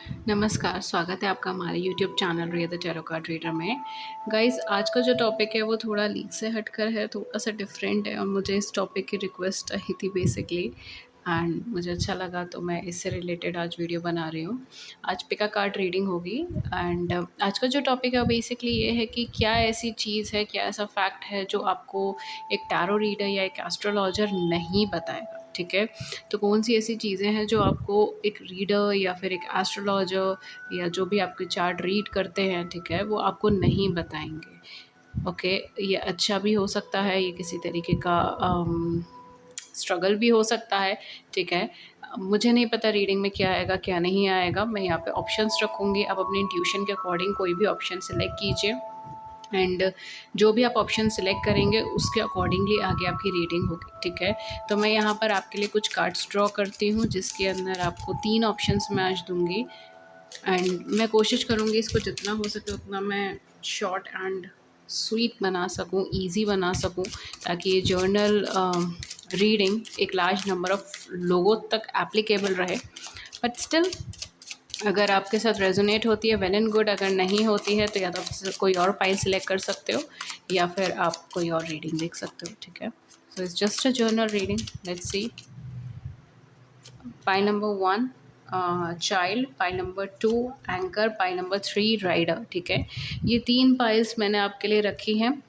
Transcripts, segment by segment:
नमस्कार, स्वागत है आपका हमारे YouTube channel Riya the tarot card reader में। गाइस, आज का जो टॉपिक है वो थोड़ा लीक से हटकर है, थोड़ा-सा डिफरेंट है और मुझे इस टॉपिक की रिक्वेस्ट आई थी बेसिकली एंड मुझे अच्छा लगा तो मैं इससे रिलेटेड आज वीडियो बना रही हूँ। आज पिका कार्ड रीडिंग होगी एंड आज का जो टॉपिक है बेसिकली ये है कि क्या ऐसी चीज़ है, क्या ऐसा फैक्ट है जो आपको एक टैरो रीडर या एक एस्ट्रोलॉजर नहीं बताएगा, ठीक है? तो कौन-सी ऐसी चीज़ें हैं जो आपको एक रीडर या फिर एक एस्ट्रोलॉजर या जो भी आपके चार्ट रीड करते हैं, ठीक है, वो आपको नहीं बताएँगे। ओके, ये अच्छा भी हो सकता है, ये किसी तरीके का स्ट्रगल भी हो सकता है, ठीक है। मुझे नहीं पता रीडिंग में क्या आएगा, क्या नहीं आएगा। मैं यहाँ पे ऑप्शंस रखूँगी, आप अपनी इंट्यूशन के अकॉर्डिंग कोई भी ऑप्शन सेलेक्ट कीजिए एंड जो भी आप ऑप्शन सेलेक्ट करेंगे उसके अकॉर्डिंगली आगे आपकी रीडिंग होगी, ठीक है। तो मैं यहाँ पर आपके लिए कुछ कार्ड्स ड्रॉ करती हूँ जिसके अंदर आपको 3 ऑप्शंस मैं आज दूँगी एंड मैं कोशिश करूँगी इसको जितना हो सके उतना मैं शॉर्ट एंड स्वीट बना सकूँ, ईज़ी बना सकूँ, ताकि ये जर्नल रीडिंग एक लार्ज नंबर ऑफ़ लोगों तक एप्लीकेबल रहे। बट स्टिल अगर आपके साथ रेजोनेट होती है वेल एंड गुड, अगर नहीं होती है तो या तो आप कोई और फाइल सिलेक्ट कर सकते हो या फिर आप कोई और रीडिंग देख सकते हो, ठीक है। So it's just a journal reading, let's see. Pile number 1 child, pile number 2 anchor, pile number 3 rider, ठीक है। ये 3 पाइल्स मैंने आपके लिए रखी हैं,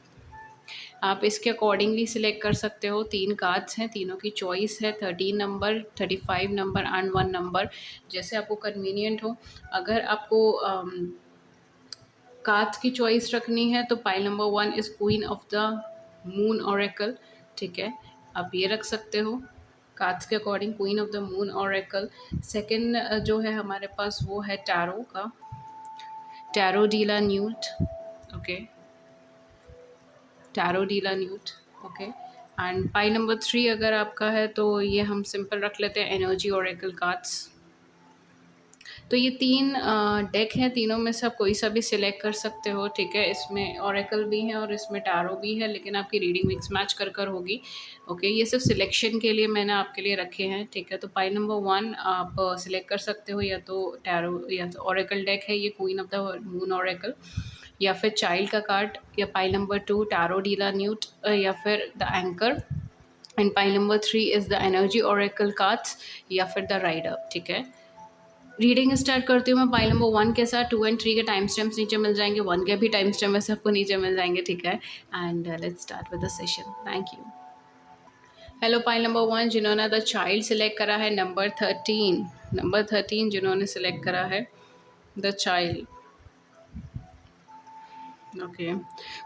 आप इसके अकॉर्डिंगली सिलेक्ट कर सकते हो। 3 कार्ड्स हैं, तीनों की चॉइस है 13 नंबर, 35 नंबर एंड 1 नंबर, जैसे आपको कन्वीनियंट हो। अगर आपको कार्ड्स की चॉइस रखनी है तो pile number 1 is queen of the moon oracle, ठीक है, आप ये रख सकते हो कार्ड्स के according, queen of the moon oracle. Second जो है हमारे पास वो है टैरो का, टैरो डीला न्यूट, ओके, टैरो डीला न्यूट, ओके। एंड पाइल नंबर 3 अगर आपका है तो ये हम सिंपल रख लेते हैं एनर्जी ऑरेकल कार्ड्स। तो ये 3 डेक हैं, तीनों में से आप कोई सा भी सिलेक्ट कर सकते हो, ठीक है। इसमें ऑरेकल भी है और इसमें टैरो भी है, लेकिन आपकी रीडिंग मिक्स मैच कर होगी, ओके। ये सिर्फ सिलेक्शन के लिए मैंने आपके लिए रखे हैं, ठीक है। तो पाइल नंबर 1 आप सिलेक्ट कर सकते हो, या तो टैरो या तो ऑरेकल डेक है ये queen of the moon oracle, या फिर चाइल्ड का कार्ड, या पाइल नंबर 2 टैरो डीला न्यूट, या फिर the anchor and pile number 3 is the energy oracle cards, या फिर द राइडर, ठीक है। रीडिंग स्टार्ट करती हूँ मैं पाइल नंबर 1 के साथ। 2 एंड 3 के टाइम स्टैम्प्स नीचे मिल जाएंगे, 1 के भी टाइम स्टैम्प वैसे आपको नीचे मिल जाएंगे, ठीक है। And let's start with the session, thank you. Hello pile number 1 जिन्होंने द चाइल्ड सिलेक्ट करा है, नंबर 13 जिन्होंने सिलेक्ट करा है the child, okay.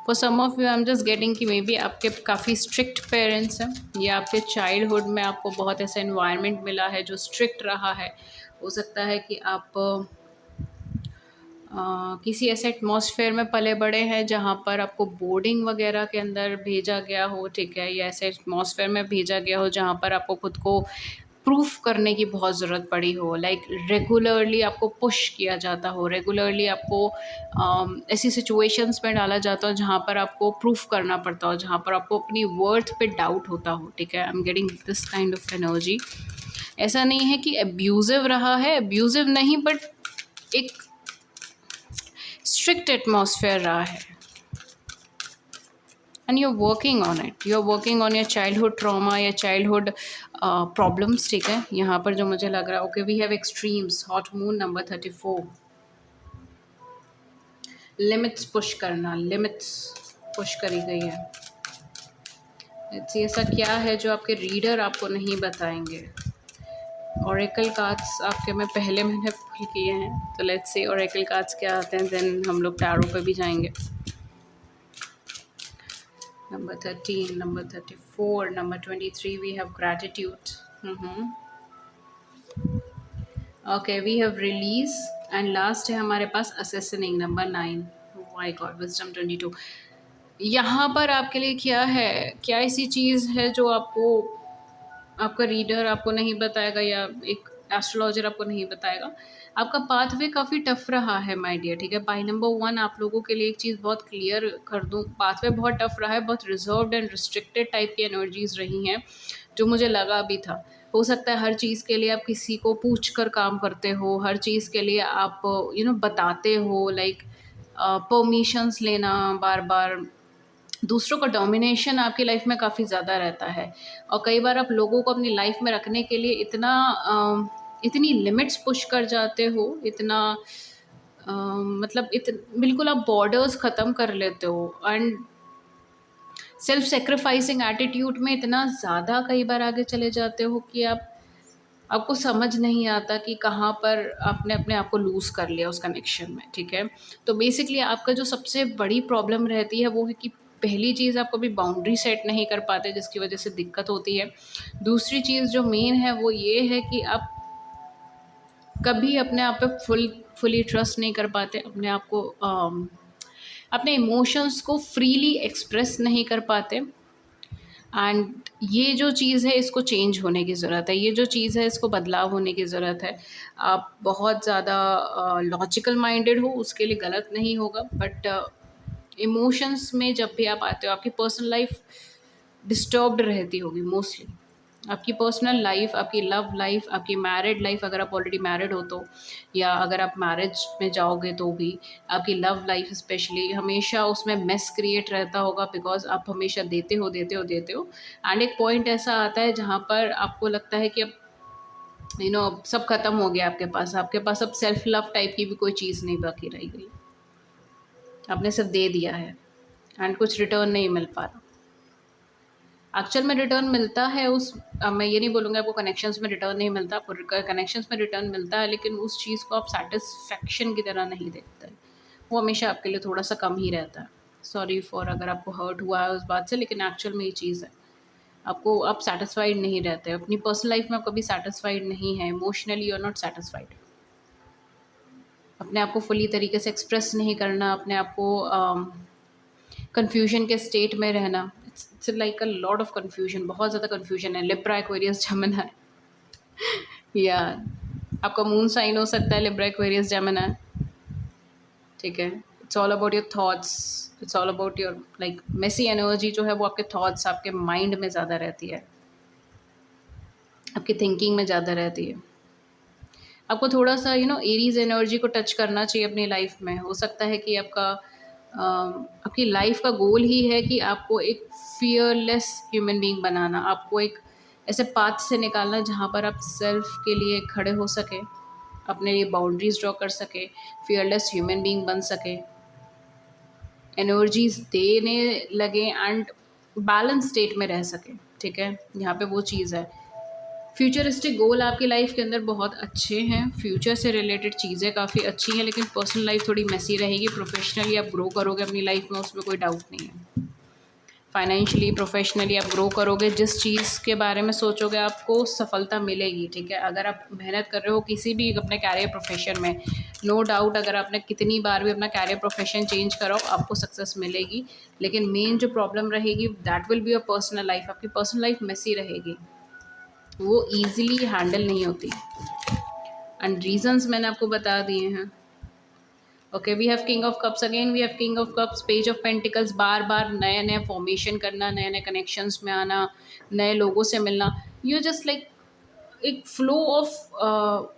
For some of you I am just getting कि मे बी आपके काफ़ी स्ट्रिक्ट पेरेंट्स हैं या आपके चाइल्डहुड में आपको बहुत ऐसा इन्वायरमेंट मिला है जो स्ट्रिक्ट रहा है। हो सकता है कि आप किसी ऐसे एटमॉस्फेयर में पले बड़े हैं जहाँ पर आपको बोर्डिंग वगैरह के अंदर भेजा गया हो, ठीक है, या ऐसे एटमॉस्फेयर में भेजा गया हो जहाँ पर आपको खुद को प्रूफ करने की बहुत ज़रूरत पड़ी हो, लाइक रेगुलरली आपको पुश किया जाता हो, रेगुलरली आपको ऐसी सिचुएशंस में डाला जाता हो जहाँ पर आपको प्रूफ करना पड़ता हो, जहाँ पर आपको अपनी वर्थ पे डाउट होता हो, ठीक है। आई am getting this kind of energy. ऐसा नहीं है कि अब्यूज़िव रहा है, अब्यूज़िव नहीं, बट एक स्ट्रिक्ट एटमॉस्फेयर रहा है and you are working on it, you are working on your childhood trauma या चाइल्डहुड प्रॉब्लम्स, ठीक है। यहाँ पर जो मुझे लग रहा है, okay, we have extremes, hot moon number 34, limits push करना, लिमिट्स पुश करी गई है। ऐसा क्या है जो आपके रीडर आपको नहीं बताएंगे। ओरेकल कार्ड्स आपके मैंने पुल किए हैं, तो लेट्स से ओरेकल कार्ड्स क्या आते हैं, देन हम लोग टैरो पे भी जाएंगे। Number 13, number 34, number 23, we have gratitude. Okay, we have release and last है हमारे पास assassinating, number 9. Oh my God, wisdom 22. यहाँ पर आपके लिए क्या है, क्या ऐसी चीज़ है जो आपको आपका रीडर आपको नहीं बताएगा या एक एस्ट्रोलॉजर आपको नहीं बताएगा। आपका पाथवे काफ़ी टफ रहा है माय डियर, ठीक है। पाई नंबर 1 आप लोगों के लिए एक चीज़ बहुत क्लियर कर दूं, पाथवे बहुत टफ रहा है, बहुत रिजर्व्ड एंड रिस्ट्रिक्टेड टाइप की एनर्जीज रही हैं, जो मुझे लगा भी था। हो सकता है हर चीज़ के लिए आप किसी को पूछ कर काम करते हो, हर चीज़ के लिए आप बताते हो, लाइक परमिशंस लेना बार-बार, दूसरों का डोमिनेशन आपकी लाइफ में काफ़ी ज़्यादा रहता है। और कई बार आप लोगों को अपनी लाइफ में रखने के लिए इतनी लिमिट्स पुश कर जाते हो, इतना मतलब बिल्कुल आप बॉर्डर्स ख़त्म कर लेते हो, एंड सेल्फ सेक्रीफाइसिंग एटीट्यूड में इतना ज़्यादा कई बार आगे चले जाते हो कि आपको समझ नहीं आता कि कहाँ पर आपने अपने आप को लूज़ कर लिया उस कनेक्शन में, ठीक है? तो बेसिकली आपका जो सबसे बड़ी प्रॉब्लम रहती है वो है कि पहली चीज़ आप कभी बाउंड्री सेट नहीं कर पाते, जिसकी वजह से दिक्कत होती है। दूसरी चीज़ जो मेन है वो ये है कि आप कभी अपने आप पे फुली ट्रस्ट नहीं कर पाते, अपने आप को अपने इमोशंस को फ्रीली एक्सप्रेस नहीं कर पाते। एंड ये जो चीज़ है इसको चेंज होने की ज़रूरत है, ये जो चीज़ है इसको बदलाव होने की ज़रूरत है। आप बहुत ज़्यादा लॉजिकल माइंडेड हो उसके लिए गलत नहीं होगा, बट इमोशंस में जब भी आप आते हो आपकी पर्सनल लाइफ डिस्टर्ब्ड रहती होगी मोस्टली। आपकी पर्सनल लाइफ, आपकी लव लाइफ, आपकी मैरिड लाइफ, अगर आप ऑलरेडी मैरिड हो तो, या अगर आप मैरिज में जाओगे तो भी आपकी लव लाइफ स्पेशली हमेशा उसमें मेस क्रिएट रहता होगा, बिकॉज आप हमेशा देते हो एंड एक पॉइंट ऐसा आता है जहाँ पर आपको लगता है कि अब अब सब खत्म हो गया, आपके पास अब सेल्फ लव टाइप की भी कोई चीज़ नहीं बाकी रह गई, आपने सब दे दिया है एंड कुछ रिटर्न नहीं मिल पा रहा। एक्चुअल में रिटर्न मिलता है मैं ये नहीं बोलूँगा आपको कनेक्शंस में रिटर्न नहीं मिलता, आपको कनेक्शंस में रिटर्न मिलता है, लेकिन उस चीज़ को आप सैटिस्फैक्शन की तरह नहीं देखते, वो हमेशा आपके लिए थोड़ा सा कम ही रहता है। सॉरी फॉर अगर आपको हर्ट हुआ है उस बात से, लेकिन एक्चुअल में ये चीज़ है, आप सेटिस्फाइड नहीं रहते, अपनी पर्सनल लाइफ में आप कभी सेटिस्फाइड नहीं है, emotionally you are not satisfied. अपने आप को फुली तरीके से एक्सप्रेस नहीं करना, अपने आप को कन्फ्यूजन के स्टेट में रहना, it's like a lot of confusion, बहुत ज़्यादा कन्फ्यूजन है। लिब्रा एक्वेरियस जेमिनी, या आपका मून साइन हो सकता है लिब्रा एक्वेरियस जेमिनी, ठीक है? It's all about your thoughts, it's all about your like messy energy जो है वो आपके थॉट्स, आपके माइंड में ज़्यादा रहती है, आपकी थिंकिंग में ज़्यादा रहती है। आपको थोड़ा सा एरीज एनर्जी को टच करना चाहिए अपनी लाइफ में। हो सकता है कि आपकी लाइफ का गोल ही है कि आपको एक फियरलेस ह्यूमन बीइंग बनाना, आपको एक ऐसे पाथ से निकालना जहाँ पर आप सेल्फ के लिए खड़े हो सके, अपने लिए बाउंड्रीज ड्रॉ कर सके, फियरलेस ह्यूमन बीइंग बन सके, एनर्जीज देने लगे एंड बैलेंस स्टेट में रह सके, ठीक है? यहाँ पे वो चीज़ है। फ्यूचरिस्टिक गोल आपकी लाइफ के अंदर बहुत अच्छे हैं, फ्यूचर से रिलेटेड चीज़ें काफ़ी अच्छी हैं, लेकिन पर्सनल लाइफ थोड़ी मेसी रहेगी। प्रोफेशनली आप ग्रो करोगे अपनी लाइफ में, उसमें कोई डाउट नहीं है। फाइनेंशियली, प्रोफेशनली आप ग्रो करोगे, जिस चीज़ के बारे में सोचोगे आपको सफलता मिलेगी, ठीक है? अगर आप मेहनत कर रहे हो किसी भी अपने कैरियर प्रोफेशन में, नो डाउट अगर आपने कितनी बार भी अपना कैरियर प्रोफेशन चेंज करो आपको सक्सेस मिलेगी, लेकिन मेन जो प्रॉब्लम रहेगी that will be your personal life. आपकी पर्सनल लाइफ मेसी रहेगी, वो ईज़िली हैंडल नहीं होती, एंड रीजंस मैंने आपको बता दिए हैं। Okay, we have king of cups, again we have king of cups, page of pentacles, बार बार नए नए फॉर्मेशन करना, नए नए कनेक्शंस में आना, नए लोगों से मिलना, यू जस्ट लाइक एक फ्लो ऑफ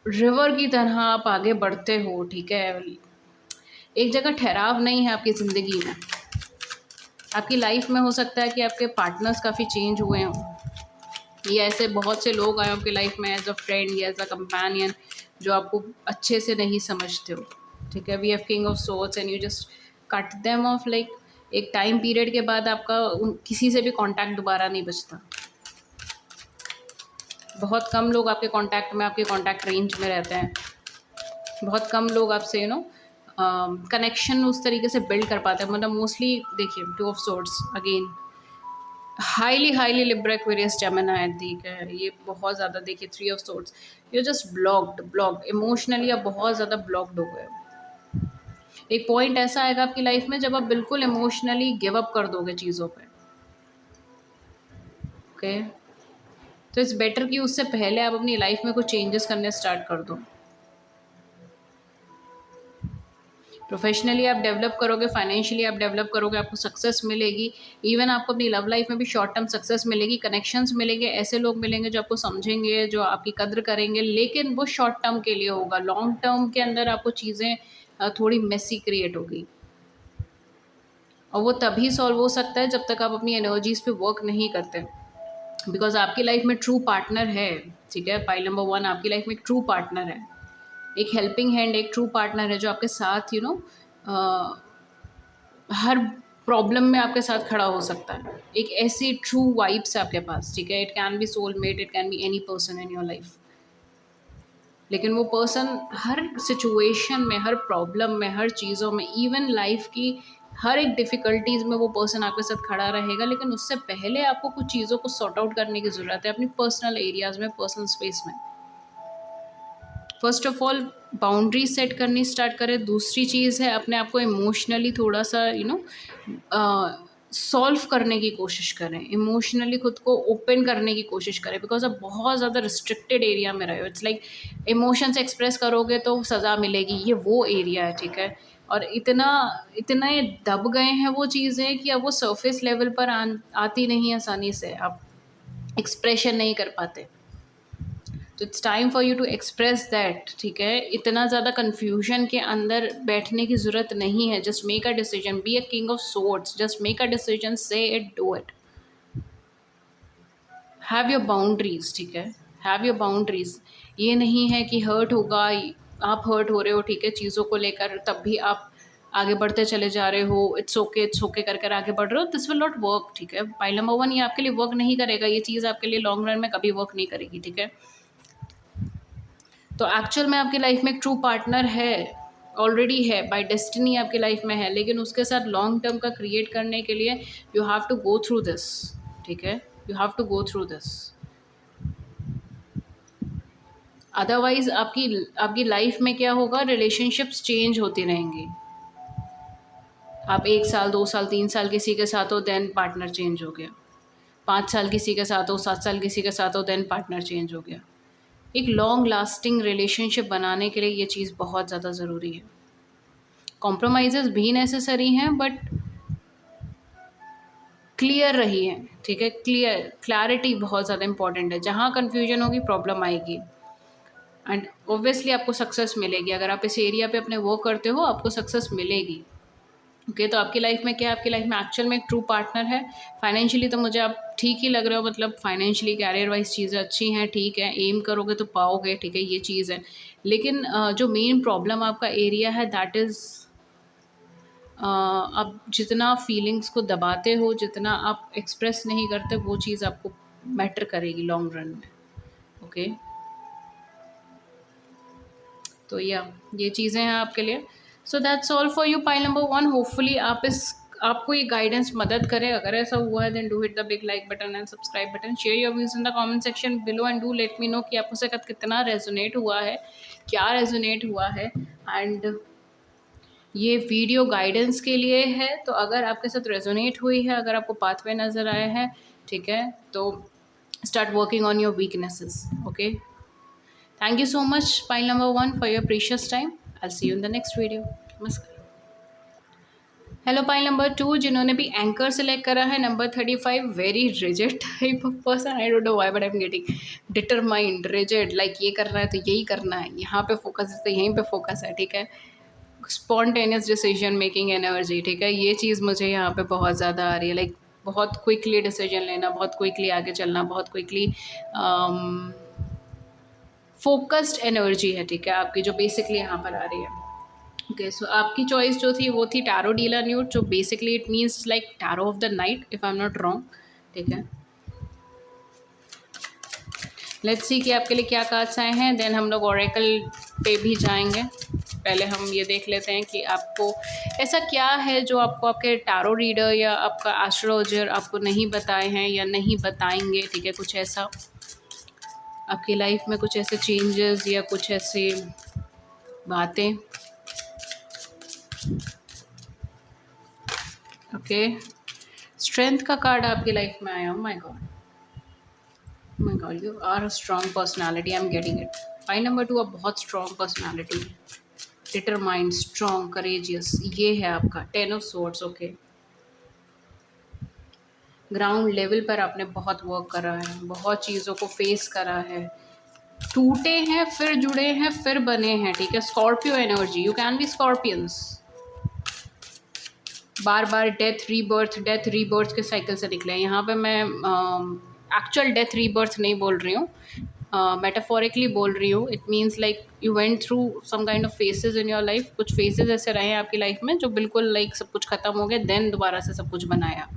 रिवर की तरह आप आगे बढ़ते हो, ठीक है? एक जगह ठहराव नहीं है आपकी ज़िंदगी में। आपकी लाइफ में हो सकता है कि आपके पार्टनर्स काफ़ी चेंज हुए हों, ये ऐसे बहुत से लोग आए आपकी लाइफ में एज अ फ्रेंड या एज अ कंपेनियन जो आपको अच्छे से नहीं समझते हो, ठीक है? We have king of swords and you just cut them off, like एक टाइम पीरियड के बाद आपका किसी से भी कांटेक्ट दोबारा नहीं बचता। बहुत कम लोग आपके कांटेक्ट में, आपके कांटेक्ट रेंज में रहते हैं। बहुत कम लोग आपसे कनेक्शन उस तरीके से बिल्ड कर पाते हैं, मतलब मोस्टली देखिए two of swords again highly highly Libra Aquarius Gemini, ठीक है? ये बहुत ज़्यादा देखिए three of swords, you just blocked emotionally, आप बहुत ज़्यादा ब्लॉक्ड हो गए हो। एक पॉइंट ऐसा आएगा आपकी लाइफ में जब आप बिल्कुल इमोशनली गिव अप कर दोगे चीज़ों पे, ओके? तो इट्स बेटर कि उससे पहले आप अपनी लाइफ में कुछ चेंजेस करने स्टार्ट कर दो। प्रोफेशनली आप डेवलप करोगे, फाइनेंशियली आप डेवलप करोगे, आपको सक्सेस मिलेगी। इवन आपको अपनी लव लाइफ में भी शॉर्ट टर्म सक्सेस मिलेगी, कनेक्शंस मिलेंगे, ऐसे लोग मिलेंगे जो आपको समझेंगे, जो आपकी कद्र करेंगे, लेकिन वो शॉर्ट टर्म के लिए होगा। लॉन्ग टर्म के अंदर आपको चीज़ें थोड़ी मेसी क्रिएट होगी, और वो तभी सॉल्व हो सकता है जब तक आप अपनी एनर्जीज पे वर्क नहीं करते। बिकॉज आपकी लाइफ में ट्रू पार्टनर है, ठीक है। पाइल नंबर 1, आपकी लाइफ में एक ट्रू पार्टनर है, एक हेल्पिंग हैंड, एक ट्रू पार्टनर है जो आपके साथ हर प्रॉब्लम में आपके साथ खड़ा हो सकता है। एक ऐसी ट्रू वाइब्स है आपके पास, ठीक है। It can be soulmate, it can be any person in your life, लेकिन वो पर्सन हर सिचुएशन में, हर प्रॉब्लम में, हर चीज़ों में, इवन लाइफ की हर एक डिफ़िकल्टीज़ में वो पर्सन आपके साथ खड़ा रहेगा। लेकिन उससे पहले आपको कुछ चीज़ों को सॉर्ट आउट करने की ज़रूरत है अपनी पर्सनल एरियाज़ में, पर्सनल स्पेस में। First of all boundary set करनी स्टार्ट करें। दूसरी चीज़ है अपने आप को इमोशनली थोड़ा सा सॉल्व करने की कोशिश करें, इमोशनली खुद को ओपन करने की कोशिश करें। बिकॉज आप बहुत ज़्यादा रिस्ट्रिक्टेड एरिया में रहे हो। इट्स लाइक इमोशंस एक्सप्रेस करोगे तो सज़ा मिलेगी, ये वो एरिया है, ठीक है। और इतना इतना ये दब गए हैं वो चीज़ें कि अब वो सरफेस लेवल पर आती नहीं आसानी से, आप एक्सप्रेशन नहीं कर पाते। तो it's time for you to express that, ठीक है। इतना ज़्यादा कन्फ्यूजन के अंदर बैठने की ज़रूरत नहीं है। Just make a decision, be a king of swords, just make a decision, say it, do it. Have your boundaries, ठीक है, हैव योर बाउंड्रीज। ये नहीं है कि हर्ट होगा, आप हर्ट हो रहे हो, ठीक है, चीज़ों को लेकर, तब भी आप आगे बढ़ते चले जा रहे हो, इट्स ओके कर कर आगे बढ़ रहे हो, दिस विल नॉट वर्क, ठीक है। पाइल नंबर 1, ये आपके लिए वर्क नहीं करेगा, ये चीज़ आपके लिए लॉन्ग रन में कभी वर्क नहीं करेगी, ठीक है। तो एक्चुअल में आपकी लाइफ में एक ट्रू पार्टनर है, ऑलरेडी है, बाय डेस्टिनी आपकी लाइफ में है, लेकिन उसके साथ लॉन्ग टर्म का क्रिएट करने के लिए you have to go through this, ठीक है, you have to go through this. Otherwise आपकी आपकी लाइफ में क्या होगा, रिलेशनशिप्स चेंज होती रहेंगी। आप 1 साल, 2 साल, 3 साल किसी के साथ हो, देन पार्टनर चेंज हो गया। 5 साल किसी के साथ हो, 7 साल किसी के साथ हो, देन पार्टनर चेंज हो गया। एक लॉन्ग लास्टिंग रिलेशनशिप बनाने के लिए ये चीज़ बहुत ज़्यादा ज़रूरी है। कॉम्प्रोमाइज़ेस भी नेसेसरी हैं, बट क्लियर रही है, ठीक है। क्लैरिटी बहुत ज़्यादा इंपॉर्टेंट है। जहाँ कन्फ्यूजन होगी प्रॉब्लम आएगी, एंड ऑब्वियसली आपको सक्सेस मिलेगी। अगर आप इस एरिया पे अपने वर्क करते हो, आपको सक्सेस मिलेगी, ओके। तो आपकी लाइफ में क्या है, आपकी लाइफ में एक्चुअल में एक ट्रू पार्टनर है। फाइनेंशियली तो मुझे आप ठीक ही लग रहे हो, मतलब फाइनेंशियली कैरियर वाइज चीज़ें अच्छी हैं, ठीक है, एम करोगे तो पाओगे, ठीक है, ये चीज़ है। लेकिन जो मेन प्रॉब्लम आपका एरिया है, दैट इज़ आप जितना फीलिंग्स को दबाते हो, जितना आप एक्सप्रेस नहीं करते, वो चीज़ आपको मैटर करेगी लॉन्ग रन में, ओके। तो ये चीज़ें हैं आपके लिए। So that's all for you, pile number 1। Hopefully आपको ये गाइडेंस मदद करे। अगर ऐसा हुआ है, then do hit the big like button and subscribe button. Share your views in the comment section below and do let me know कि आपको से कितना रेजोनेट हुआ है, क्या रेजोनेट हुआ है। एंड ये वीडियो गाइडेंस के लिए है, तो अगर आपके साथ रेजोनेट हुई है, अगर आपको पाथवे नज़र आए हैं, ठीक है, तो start working on your weaknesses, okay. Thank you so much, pile number 1, for your precious time. I'll see you in the next video. नमस्कार। हेलो पाइल नंबर 2, जिन्होंने भी एंकर सेलेक्ट करा है, number 35, very rigid type of person. I don't know why, but I am getting determined, rigid, like ये करना है तो यही करना है, यहाँ पे फोकस है तो यहीं पे फोकस है, ठीक है। स्पॉन्टेनियस डिसीजन मेकिंग एनर्जी, ठीक है, ये चीज़ मुझे यहाँ पे बहुत ज़्यादा आ रही है। लाइक बहुत क्विकली डिसीजन लेना, बहुत क्विकली आगे चलना, बहुत क्विकली फोकस्ड एनर्जी है, ठीक है, आपकी जो बेसिकली यहाँ पर आ रही है, ओके। सो आपकी चॉइस जो थी वो थी टैरो डीला न्यूट, जो basically it means like tarot of the night, if I am not wrong, ठीक है। लेट्स सी कि आपके लिए क्या कार्ड्स आए हैं, देन हम लोग ओरेकल पे भी जाएंगे। पहले हम ये देख लेते हैं कि आपको ऐसा क्या है जो आपको आपके टैरो रीडर या आपका एस्ट्रोलॉजर आपको नहीं बताए हैं या नहीं बताएंगे, ठीक है। कुछ ऐसा आपकी लाइफ में, कुछ ऐसे चेंजेस या कुछ ऐसे बातें, ओके। स्ट्रेंथ का कार्ड आपकी लाइफ में आया, my god, my god, you are a strong personality, I am getting it. Pile number 2, आप बहुत स्ट्रॉन्ग पर्सनालिटी है, डिटरमाइंड, स्ट्रॉन्ग, करेजियस, ये है आपका 10 of swords. Okay, ground level पर आपने बहुत वर्क करा है, बहुत चीज़ों को फेस करा है, टूटे हैं फिर जुड़े हैं फिर बने हैं, ठीक है। Scorpio energy, you can be Scorpions. बार बार डेथ रीबर्थ के साइकिल से निकले हैं। यहाँ पे मैं एक्चुअल डेथ रीबर्थ नहीं बोल रही हूँ, मेटाफोरिकली बोल रही हूँ। It means like you went through some kind of phases in your life. कुछ फेसेस ऐसे रहे हैं आपकी लाइफ में जो बिल्कुल लाइक सब कुछ ख़त्म हो गया, देन दोबारा से सब कुछ बनाया,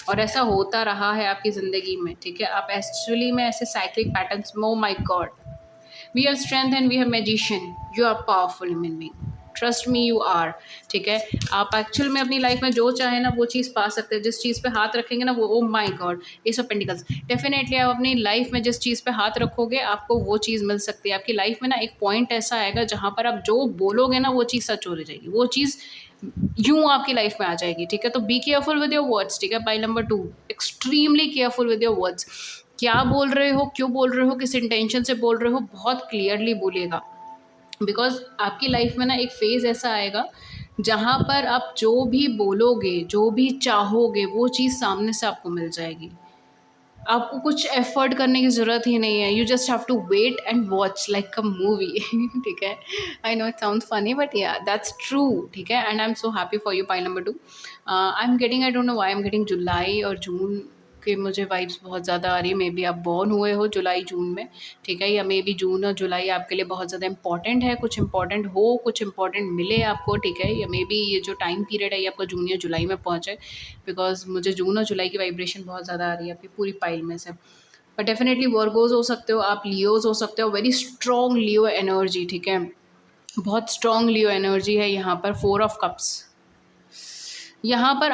और ऐसा होता रहा है आपकी ज़िंदगी में, ठीक है। आप एक्चुअली में ऐसे cyclic patterns, oh my god, we have strength and we have magician, you are powerful human being, trust me you are, ठीक है। आप एक्चुअल में अपनी लाइफ में जो चाहे ना वो चीज़ पा सकते हैं। जिस चीज़ पे हाथ रखेंगे ना वो, ओ माय गॉड, ये सब पेंटिकल्स, डेफिनेटली आप अपनी लाइफ में जिस चीज़ पे हाथ रखोगे आपको वो चीज़ मिल सकती है। आपकी लाइफ में ना एक पॉइंट ऐसा आएगा जहाँ पर आप जो बोलोगे ना वो चीज़ सच हो जाएगी, वो चीज़ यूं आपकी लाइफ में आ जाएगी, ठीक है। तो be careful with your words, ठीक है। Point number 2, extremely careful with your words. क्या बोल रहे हो, क्यों बोल रहे हो, किस इंटेंशन से बोल रहे हो, बहुत क्लियरली बोलिएगा। बिकॉज आपकी लाइफ में ना एक फेज़ ऐसा आएगा जहाँ पर आप जो भी बोलोगे, जो भी चाहोगे, वो चीज़ सामने से आपको मिल जाएगी। आपको कुछ एफर्ट करने की ज़रूरत ही नहीं है, you just have to wait and watch like a movie, ठीक है। I know it sound funny but yeah that's true, ठीक है। And I am so happy for you. Point number 2, I am getting, I don't know why I am getting जुलाई और जून के मुझे vibes बहुत ज़्यादा आ रही है। मे बी आप बॉर्न हुए हो जुलाई जून में, ठीक है, या मे बी जून और जुलाई आपके लिए बहुत ज़्यादा इंपॉर्टेंट है, कुछ इंपॉर्टेंट हो, कुछ इंपॉर्टेंट मिले आपको, ठीक है। या मे बी ये जो टाइम पीरियड है ये आपका जून या जुलाई में पहुँचे, बिकॉज मुझे जून और जुलाई की वाइब्रेशन बहुत ज़्यादा आ रही है आपकी पूरी पाइल में से। बट डेफिनेटली वर्गोज हो सकते हो आप, लियोज हो सकते हो, वेरी स्ट्रॉन्ग लियो एनर्जी, ठीक है। बहुत स्ट्रॉन्ग लियो एनर्जी है यहाँ पर। 4 ऑफ कप्स, यहाँ पर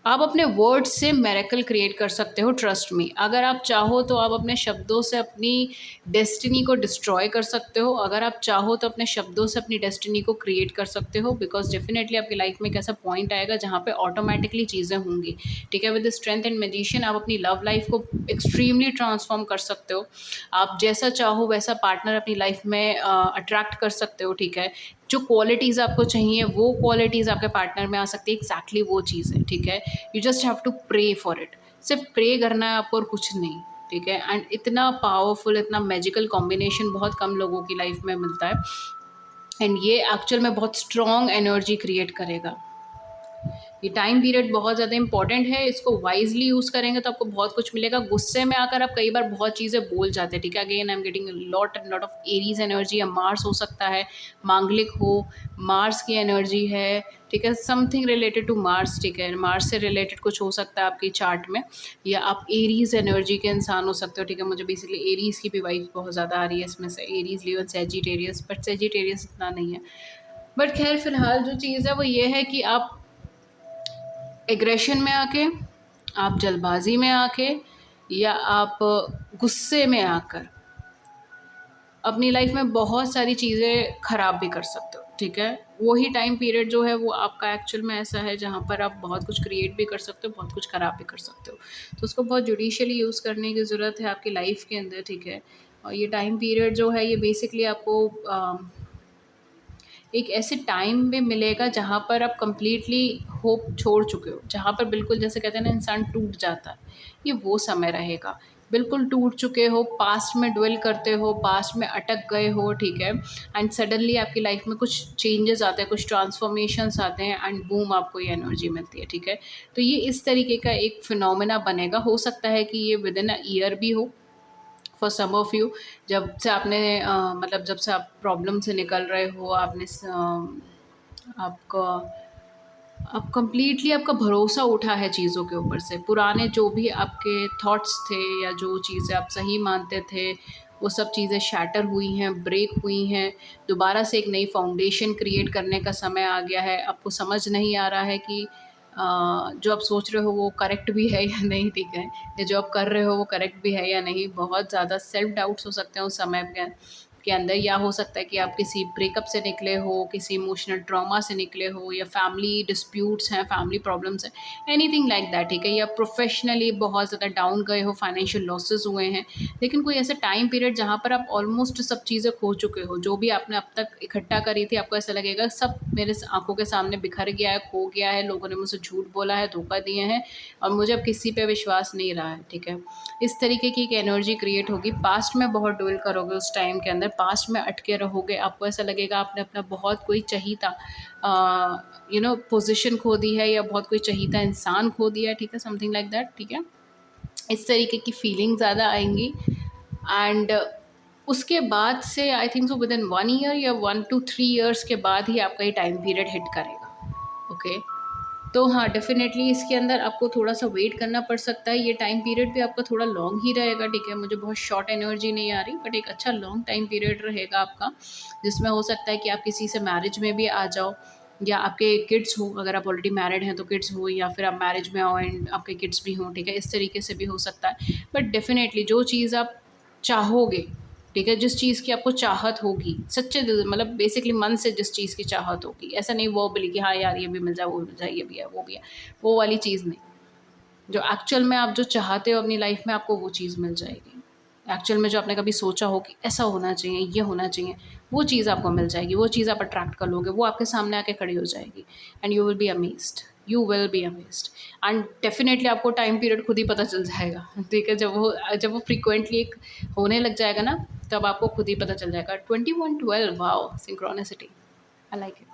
आप अपने वर्ड्स से मिरेकल क्रिएट कर सकते हो, ट्रस्ट मी। अगर आप चाहो तो आप अपने शब्दों से अपनी डेस्टिनी को डिस्ट्रॉय कर सकते हो, अगर आप चाहो तो अपने शब्दों से अपनी डेस्टिनी को क्रिएट कर सकते हो। बिकॉज डेफिनेटली आपकी लाइफ में एक ऐसा पॉइंट आएगा जहाँ पे ऑटोमेटिकली चीज़ें होंगी, ठीक है। विद स्ट्रेंथ एंड मैजिशियन आप अपनी लव लाइफ को एक्सट्रीमली ट्रांसफॉर्म कर सकते हो। आप जैसा चाहो वैसा पार्टनर अपनी लाइफ में अट्रैक्ट कर सकते हो, ठीक है। जो क्वालिटीज़ आपको चाहिए वो क्वालिटीज़ आपके पार्टनर में आ सकती है, एग्जैक्टली वो चीज़ है, ठीक है। You just have to pray for it, सिर्फ प्रे करना है आपको और कुछ नहीं, ठीक है। एंड इतना पावरफुल, इतना मैजिकल कॉम्बिनेशन बहुत कम लोगों की लाइफ में मिलता है, एंड ये एक्चुअल में बहुत स्ट्रॉन्ग एनर्जी क्रिएट करेगा। ये टाइम पीरियड बहुत ज़्यादा इंपॉर्टेंट है, इसको वाइजली यूज़ करेंगे तो आपको बहुत कुछ मिलेगा। गुस्से में आकर आप कई बार बहुत चीज़ें बोल जाते हैं, ठीक है। Again I am getting lot and lot of Aries energy, या मार्स हो सकता है, मांगलिक हो, मार्स की एनर्जी है, ठीक है। समथिंग रिलेटेड टू मार्स, ठीक है। मार्स से रिलेटेड कुछ हो सकता है आपकी चार्ट में, या आप एरीज एनर्जी के इंसान हो सकते हो, ठीक है। मुझे बेसिकली एरीज की भी वाइफ बहुत ज़्यादा आ रही है इसमें से, Aries, Leo, Sagittarius, but Sagittarius इतना नहीं है। बट खैर फिलहाल जो चीज़ है वो ये है कि आप एग्रेशन में आके, आप जल्दबाजी में आके, या आप गुस्से में आकर अपनी लाइफ में बहुत सारी चीज़ें ख़राब भी कर सकते हो, ठीक है। वही टाइम पीरियड जो है वो आपका एक्चुअल में ऐसा है जहाँ पर आप बहुत कुछ क्रिएट भी कर सकते हो, बहुत कुछ ख़राब भी कर सकते हो। तो उसको बहुत जुडिशियली यूज़ करने की ज़रूरत है आपकी लाइफ के अंदर, ठीक है। और ये टाइम पीरियड जो है ये बेसिकली आपको एक ऐसे टाइम में मिलेगा जहाँ पर आप कंप्लीटली होप छोड़ चुके हो, जहाँ पर बिल्कुल जैसे कहते हैं ना इंसान टूट जाता है, ये वो समय रहेगा। बिल्कुल टूट चुके हो, पास्ट में ड्वेल करते हो, पास्ट में अटक गए हो, ठीक है। एंड सडनली आपकी लाइफ में कुछ चेंजेस आते हैं, कुछ ट्रांसफॉर्मेशंस आते हैं, एंड बूम आपको ये एनर्जी मिलती है, ठीक है। तो ये इस तरीके का एक फिनोमेना बनेगा। हो सकता है कि ये विद इन अ ईयर भी हो फॉर सम ऑफ यू, जब से आपने मतलब जब से आप प्रॉब्लम से निकल रहे हो, आपने आपका अब कंप्लीटली आपका भरोसा उठा है चीज़ों के ऊपर से। पुराने जो भी आपके थॉट्स थे या जो चीज़ें आप सही मानते थे वो सब चीज़ें शैटर हुई हैं, ब्रेक हुई हैं। दोबारा से एक नई फाउंडेशन क्रिएट करने का समय आ गया है। आपको समझ नहीं आ रहा है कि जो आप सोच रहे हो वो करेक्ट भी है या नहीं, ठीक है, या जो आप कर रहे हो वो करेक्ट भी है या नहीं। बहुत ज़्यादा सेल्फ डाउट्स हो सकते हैं उस समय पे, के अंदर, या हो सकता है कि आप किसी ब्रेकअप से निकले हो, किसी इमोशनल ट्रॉमा से निकले हो, या फैमिली डिस्प्यूट्स हैं, फैमिली प्रॉब्लम्स हैं, एनीथिंग लाइक दैट, ठीक है। या प्रोफेशनली बहुत ज़्यादा डाउन गए हो, फाइनेंशियल लॉसेस हुए हैं, लेकिन कोई ऐसा टाइम पीरियड जहाँ पर आप ऑलमोस्ट सब चीज़ें खो चुके हो, जो भी आपने अब तक इकट्ठा करी थी, आपको ऐसा लगेगा सब मेरे आंखों के सामने बिखर गया है, खो गया है, लोगों ने मुझसे झूठ बोला है, धोखा दिए हैं, और मुझे अब किसी पे विश्वास नहीं रहा है, ठीक है। इस तरीके की एक एनर्जी क्रिएट होगी। पास्ट में बहुत डवेल करोगे उस टाइम के अंदर, पास्ट में अटके रहोगे, आपको ऐसा लगेगा आपने अपना बहुत कोई चहीता पोजीशन खो दी है, या बहुत कोई चहीता इंसान खो दिया है, ठीक है, समथिंग लाइक दैट, ठीक है। इस तरीके की फीलिंग ज़्यादा आएंगी। एंड उसके बाद से I think so with in 1 year या 1 to 3 years के बाद ही आपका ये टाइम पीरियड हिट करेगा, ओके। तो हाँ, डेफ़िनेटली इसके अंदर आपको थोड़ा-सा वेट करना पड़ सकता है। ये टाइम पीरियड भी आपका थोड़ा लॉन्ग ही रहेगा, ठीक है। मुझे बहुत शॉर्ट एनर्जी नहीं आ रही, बट एक अच्छा लॉन्ग टाइम पीरियड रहेगा आपका, जिसमें हो सकता है कि आप किसी से मैरिज में भी आ जाओ, या आपके किड्स हो, अगर आप ऑलरेडी मैरिड हैं तो किड्स हो, या फिर आप मैरिज में आओ एंड आपके किड्स भी हों, ठीक है। इस तरीके से भी हो सकता है। बट डेफ़िनेटली जो चीज़ आप चाहोगे, ठीक है, जिस चीज़ की आपको चाहत होगी, सच्चे दिल, मतलब बेसिकली मन से जिस चीज़ की चाहत होगी, ऐसा नहीं वर्बली कि हाँ यार ये भी मिल जाए, वो भी मिल जाए, ये भी है, वो भी है, वो वाली चीज़ नहीं। जो एक्चुअल में आप जो चाहते हो अपनी लाइफ में, आपको वो चीज़ मिल जाएगी। एक्चुअल में जो आपने कभी सोचा हो कि ऐसा होना चाहिए, ये होना चाहिए, वो चीज़ आपको मिल जाएगी, वो चीज़ आप अट्रैक्ट कर लोगे, वो आपके सामने आके खड़ी हो जाएगी, and you will be amazed, you will be amazed. And definitely आपको टाइम पीरियड खुद ही पता चल जाएगा, ठीक है। जब वो फ्रीक्वेंटली एक होने लग जाएगा ना, तब आपको खुद ही पता चल जाएगा। 2112, wow, synchronicity, I like it.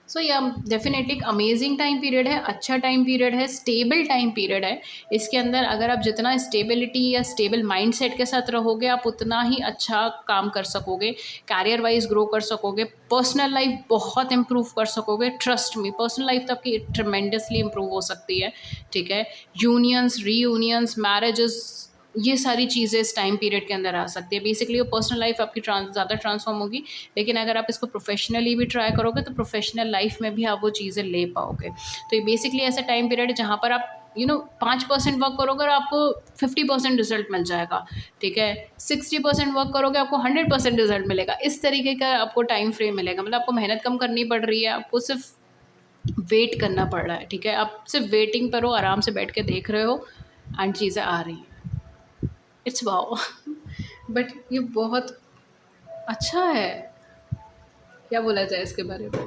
So yeah definitely एक अमेजिंग टाइम पीरियड है, अच्छा टाइम पीरियड है, स्टेबल टाइम पीरियड है। इसके अंदर अगर आप जितना स्टेबिलिटी या स्टेबल माइंडसेट के साथ रहोगे, आप उतना ही अच्छा काम कर सकोगे, कैरियर वाइज ग्रो कर सकोगे, पर्सनल लाइफ बहुत इंप्रूव कर सकोगे। ट्रस्ट मी, पर्सनल लाइफ तो आपकी ट्रमेंडसली इंप्रूव हो सकती है, ठीक है। यूनियंस, रीयूनियंस, मैरिजेस, ये सारी चीज़ें इस टाइम पीरियड के अंदर आ सकती है। बेसिकली वो पर्सनल लाइफ आपकी ज़्यादा ट्रांसफॉर्म होगी, लेकिन अगर आप इसको प्रोफेशनली भी ट्राई करोगे तो प्रोफेशनल लाइफ में भी आप वो चीज़ें ले पाओगे। तो ये बेसिकली ऐसा टाइम पीरियड है जहाँ पर आप 5% वर्क करोगे और आपको 50% रिजल्ट मिल जाएगा, ठीक है। 60% वर्क करोगे, आपको 100% रिजल्ट मिलेगा। इस तरीके का आपको टाइम फ्रेम मिलेगा, मतलब आपको मेहनत कम करनी पड़ रही है, आपको सिर्फ वेट करना पड़ रहा है, ठीक है। आप सिर्फ वेटिंग पर हो, आराम से बैठ के देख रहे हो एंड चीज़ें आ रही हैं। It's wow. बट ये बहुत अच्छा है, क्या बोला जाए इसके बारे में,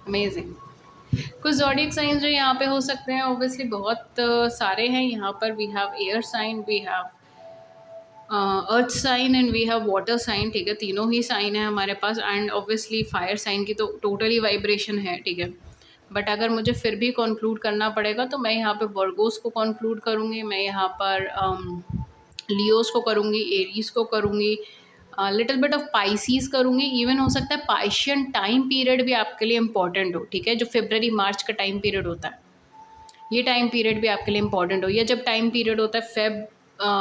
अमेजिंग। कुछ ज़ोडिएक साइंस जो यहाँ पे हो सकते हैं, ऑब्वियसली बहुत सारे हैं यहाँ पर। We have air sign, we have earth sign and we have water sign, ठीक है। तीनों ही साइन है हमारे पास, एंड ऑब्वियसली फायर साइन की तो टोटली वाइब्रेशन है, ठीक है। बट अगर मुझे फिर भी कंक्लूड करना पड़ेगा तो मैं यहाँ पे वर्गोस को कंक्लूड करूँगी, मैं यहाँ पर लियोस को करूँगी, एरीज को करूँगी, लिटिल बिट ऑफ पाइसीज करूँगी। इवन हो सकता है पाइशियन टाइम पीरियड भी आपके लिए इंपॉर्टेंट हो, ठीक है, जो फरवरी मार्च का टाइम पीरियड होता है, ये टाइम पीरियड भी आपके लिए इंपॉर्टेंट हो। या जब टाइम पीरियड होता है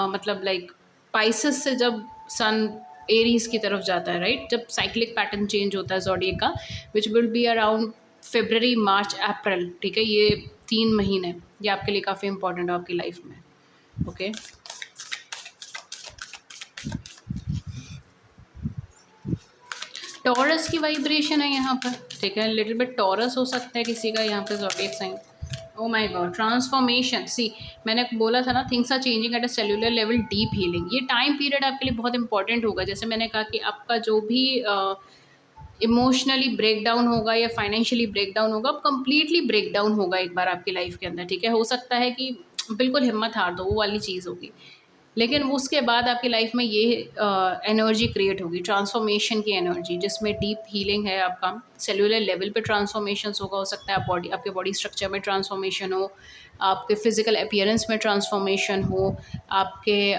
मतलब लाइक पाइसेस से जब सन एरीज की तरफ जाता है, राइट, जब साइक्लिक पैटर्न चेंज होता है ज़ोडिएक का, विच विल बी अराउंड फरवरी मार्च अप्रैल, ठीक है। ये 3 महीने ये आपके लिए काफ़ी इंपॉर्टेंट हो आपकी लाइफ में, ओके। टॉरस की वाइब्रेशन है यहाँ पर, ठीक है। लिटिल बिट टॉरस हो सकता है किसी का यहाँ पे zodiac sign. Oh my god, transformation, see मैंने बोला था ना, things are changing at a cellular level, deep healing. ये टाइम पीरियड आपके लिए बहुत इंपॉर्टेंट होगा। जैसे मैंने कहा कि आपका जो भी इमोशनली ब्रेक डाउन होगा या फाइनेंशियली ब्रेक डाउन होगा, कंप्लीटली ब्रेक डाउन होगा एक बार आपकी लाइफ के अंदर, ठीक है। हो सकता है कि बिल्कुल हिम्मत हार दो, वो वाली चीज़ होगी, लेकिन उसके बाद आपकी लाइफ में ये एनर्जी क्रिएट होगी, ट्रांसफॉर्मेशन की एनर्जी, जिसमें डीप हीलिंग है, आपका सेल्युलर लेवल पे ट्रांसफॉर्मेशन होगा। हो सकता है आपके बॉडी स्ट्रक्चर में ट्रांसफॉर्मेशन हो, आपके फिजिकल अपीयरेंस में ट्रांसफॉर्मेशन हो, आपके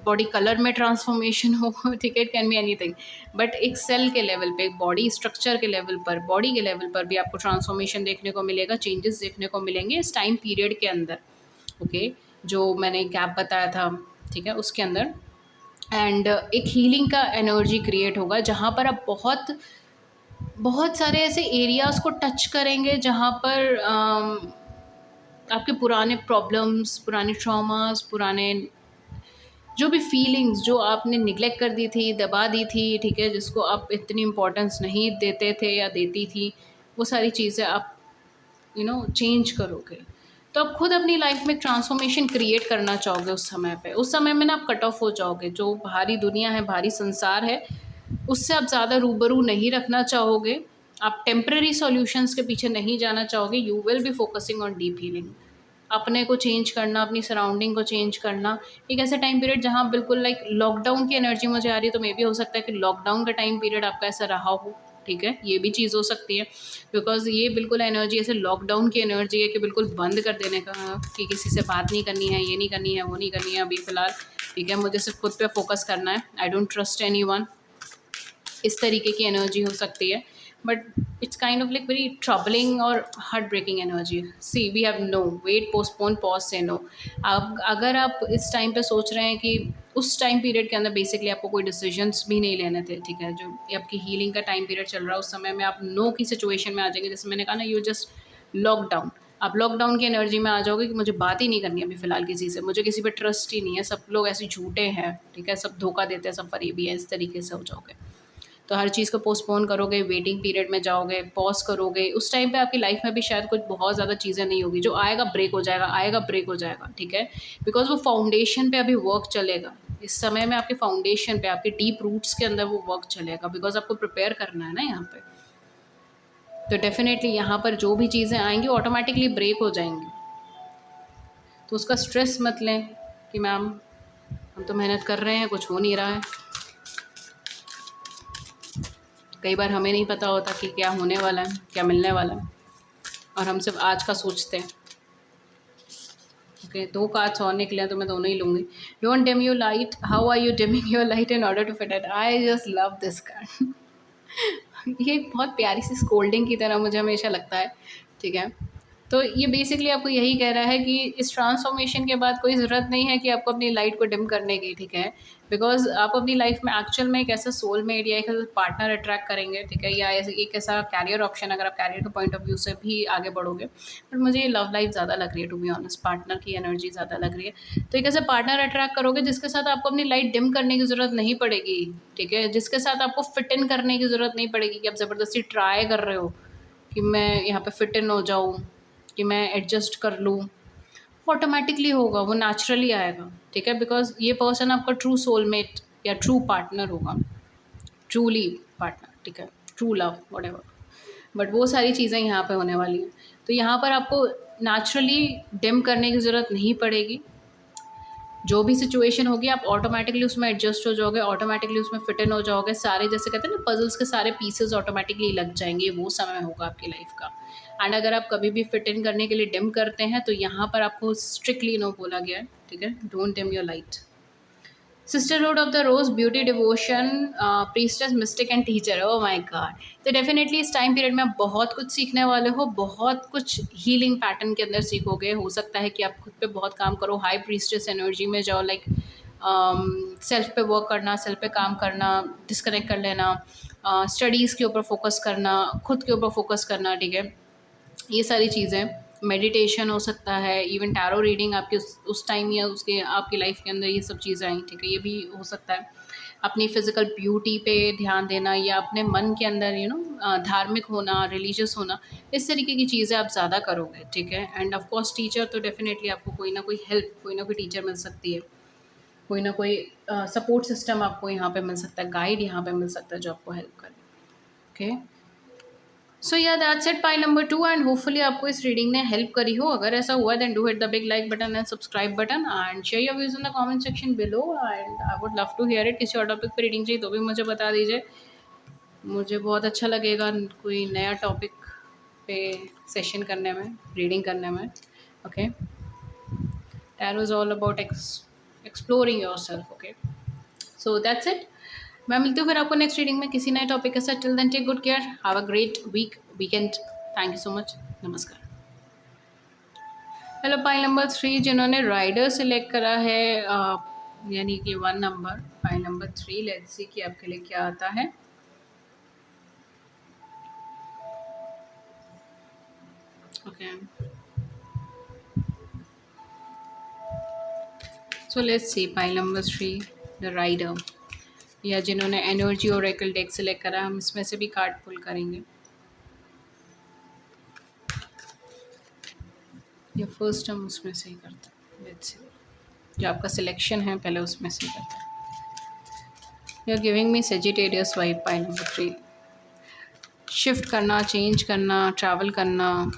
बॉडी कलर में ट्रांसफॉर्मेशन हो, ठीक है, it can be anything. But एक सेल के लेवल पे, एक बॉडी स्ट्रक्चर के लेवल पर, बॉडी के लेवल पर भी आपको ट्रांसफॉर्मेशन देखने को मिलेगा, चेंजेस देखने को मिलेंगे इस टाइम पीरियड के अंदर, ओके। जो मैंने गैप बताया था, ठीक है, उसके अंदर। एंड एक हीलिंग का एनर्जी क्रिएट होगा, जहाँ पर आप बहुत बहुत सारे ऐसे एरियाज़ को टच करेंगे जहाँ पर आपके पुराने प्रॉब्लम्स, पुराने ट्रॉमास, पुराने जो भी फीलिंग्स जो आपने निगलेक्ट कर दी थी, दबा दी थी, ठीक है, जिसको आप इतनी इम्पोर्टेंस नहीं देते थे या देती थी, वो सारी चीज़ें आप चेंज करोगे। तो आप खुद अपनी लाइफ में ट्रांसफॉर्मेशन क्रिएट करना चाहोगे उस समय पे। उस समय में ना आप कट ऑफ हो जाओगे, जो भारी दुनिया है, भारी संसार है, उससे आप ज़्यादा रूबरू नहीं रखना चाहोगे। आप टेम्परेरी सॉल्यूशंस के पीछे नहीं जाना चाहोगे। You will be focusing on deep healing. अपने को चेंज करना, अपनी सराउंडिंग को चेंज करना। एक ऐसा टाइम पीरियड जहाँ बिल्कुल लाइक लॉकडाउन की एनर्जी मुझे आ रही है, तो मे बी हो सकता है कि लॉकडाउन का टाइम पीरियड आपका ऐसा रहा हो, ठीक है, ये भी चीज़ हो सकती है। बिकॉज़ ये बिल्कुल एनर्जी ऐसे लॉकडाउन की एनर्जी है कि बिल्कुल बंद कर देने का, कि किसी से बात नहीं करनी है, ये नहीं करनी है, वो नहीं करनी है अभी फ़िलहाल, ठीक है, मुझे सिर्फ खुद पे फोकस करना है, आई डोंट ट्रस्ट एनीवन। इस तरीके की एनर्जी हो सकती है। But it's kind of like very troubling और heart breaking energy. See we have no wait, postpone, pause, say no. अब अगर आप इस टाइम पे सोच रहे हैं कि उस टाइम पीरियड के अंदर बेसिकली आपको कोई डिसीजंस भी नहीं लेने थे, ठीक है, जो आपकी हीलिंग का टाइम पीरियड चल रहा है, उस समय में आप नो की सिचुएशन में आ जाएंगे। जैसे मैंने कहा ना, यू जस्ट लॉकडाउन, आप लॉकडाउन की एनर्जी में आ जाओगे कि मुझे बात ही नहीं करनी है अभी फ़िलहाल किसी से, मुझे किसी पे ट्रस्ट ही नहीं है, सब लोग ऐसे झूठे हैं, ठीक है, सब धोखा देते हैं, सब फरेबी है, इस तरीके से हो जाओगे। तो हर चीज़ को पोस्टपोन करोगे, वेटिंग पीरियड में जाओगे, पॉज़ करोगे। उस टाइम पे आपकी लाइफ में भी शायद कुछ बहुत ज़्यादा चीज़ें नहीं होगी, जो आएगा ब्रेक हो जाएगा, आएगा ब्रेक हो जाएगा, ठीक है? बिकॉज़ वो फाउंडेशन पे अभी वर्क चलेगा। इस समय में आपके फाउंडेशन पे, आपके डीप रूट्स के अंदर वो वर्क चलेगा, बिकॉज़ आपको प्रिपेयर करना है ना यहाँ पे। तो डेफ़िनेटली यहाँ पर जो भी चीज़ें आएँगी ऑटोमैटिकली ब्रेक हो जाएँगी। तो उसका स्ट्रेस मत लें कि मैम हम तो मेहनत कर रहे हैं, कुछ हो नहीं रहा है। कई बार हमें नहीं पता होता कि क्या होने वाला है, क्या मिलने वाला है, और हम सिर्फ आज का सोचते हैं। ओके, 2 कार्ड्स और निकले हैं तो मैं दोनों ही लूँगी। Don't dim your light, how are you dimming your light in order to fit it? I just love this card. ये एक बहुत प्यारी सी स्कोल्डिंग की तरह मुझे हमेशा लगता है, ठीक है। तो ये बेसिकली आपको यही कह रहा है कि इस ट्रांसफॉर्मेशन के बाद कोई ज़रूरत नहीं है कि आपको अपनी लाइट को डिम करने की, ठीक है। बिकॉज़ आप अपनी लाइफ में एक्चुअल में एक ऐसा सोलमेट या एक ऐसा पार्टनर अट्रैक्ट करेंगे, ठीक है, या ऐसे एक ऐसा कैरियर ऑप्शन, अगर आप कैरियर के पॉइंट ऑफ व्यू से भी आगे बढ़ोगे। बट मुझे ये लव लाइफ ज़्यादा लग रही है, टू बी ऑनेस्ट, पार्टनर की एनर्जी ज़्यादा लग रही है। तो एक ऐसा पार्टनर अट्रैक्ट करोगे जिसके साथ आपको अपनी लाइट डिम करने की ज़रूरत नहीं पड़ेगी, ठीक है, जिसके साथ आपको फिट इन करने की ज़रूरत नहीं पड़ेगी कि आप ज़बरदस्ती ट्राई कर रहे हो कि मैं यहाँ पे फिट इन हो जाऊँ, कि मैं एडजस्ट कर लूँ। ऑटोमेटिकली होगा, वो नेचुरली आएगा, ठीक है, बिकॉज़ ये पर्सन आपका ट्रू सोलमेट या ट्रू पार्टनर होगा, ट्रूली पार्टनर, ठीक है, ट्रू लव, व्हाटएवर। बट वो सारी चीज़ें यहाँ पे होने वाली हैं। तो यहाँ पर आपको नेचुरली डिम करने की ज़रूरत नहीं पड़ेगी। जो भी सिचुएशन होगी आप ऑटोमेटिकली उसमें एडजस्ट हो जाओगे, ऑटोमेटिकली उसमें फिट इन हो जाओगे। सारे, जैसे कहते हैं ना, पजल्स के सारे पीसेस ऑटोमेटिकली लग जाएंगे, वो समय होगा आपकी लाइफ का। एंड अगर आप कभी भी फिट इन करने के लिए डिम करते हैं तो यहाँ पर आपको स्ट्रिक्टली नो बोला गया है, ठीक है, don't dim your light. Sisterhood of the rose, beauty, devotion, priestess, mystic and teacher, oh my god. तो डेफिनेटली इस टाइम पीरियड में आप बहुत कुछ सीखने वाले हो, बहुत कुछ हीलिंग पैटर्न के अंदर सीखोगे। हो सकता है कि आप खुद पे बहुत काम करो, हाई प्रीस्टेस एनर्जी में जाओ, लाइक सेल्फ पे वर्क करना, सेल्फ पे काम करना, डिस्कनेक्ट कर लेना, स्टडीज़ के ऊपर फोकस करना, खुद के ऊपर फोकस करना, ठीक है, ये सारी चीज़ें। मेडिटेशन हो सकता है, इवन टैरो रीडिंग आपके उस टाइम या उसके आपकी लाइफ के अंदर ये सब चीज़ें आई, ठीक है, ये भी हो सकता है। अपनी फिजिकल ब्यूटी पे ध्यान देना या अपने मन के अंदर धार्मिक होना, रिलीजियस होना, इस तरीके की चीज़ें आप ज़्यादा करोगे, ठीक है। एंड ऑफ कोर्स टीचर, तो डेफिनेटली आपको कोई ना कोई हेल्प, कोई ना कोई टीचर मिल सकती है, कोई ना कोई सपोर्ट सिस्टम आपको यहाँ पे मिल सकता है, गाइड यहाँ पे मिल सकता है जो आपको हेल्प करे। ओके, सो या that's it, pile number 2, and hopefully आपको इस रीडिंग ने हेल्प करी हो। अगर ऐसा हुआ then do hit the big like button and subscribe button and share your views in the comment section below, and I would love to hear it. किसी और टॉपिक पर रीडिंग चाहिए तो भी मुझे बता दीजिए, मुझे बहुत अच्छा लगेगा कोई नया टॉपिक पे सेशन करने में, रीडिंग करने में। Okay, tarot is all about exploring your self. Okay, so that's it. मैं मिलती हूँ फिर आपको नेक्स्ट रीडिंग में किसी नए टॉपिक के साथ। Till then take good care, have a great weekend. Thank you so much, नमस्कार। हेलो, पाइल नंबर 3 जिन्होंने राइडर सिलेक्ट करा है, यानी कि 1 number, pile number 3, let's see कि आपके लिए क्या आता है। Okay, so let's see pile number 3, the rider, या जिन्होंने एनर्जी और एकल डेक सेलेक्ट करा, हम इसमें से भी कार्ड पुल करेंगे, या फर्स्ट हम उसमें से ही करते हैं। लेट्स सी, जो आपका सिलेक्शन है पहले उसमें से ही करते हैं। You are giving me Sagittarius vibe, pile number 3। Shift करना, चेंज करना, ट्रैवल करना,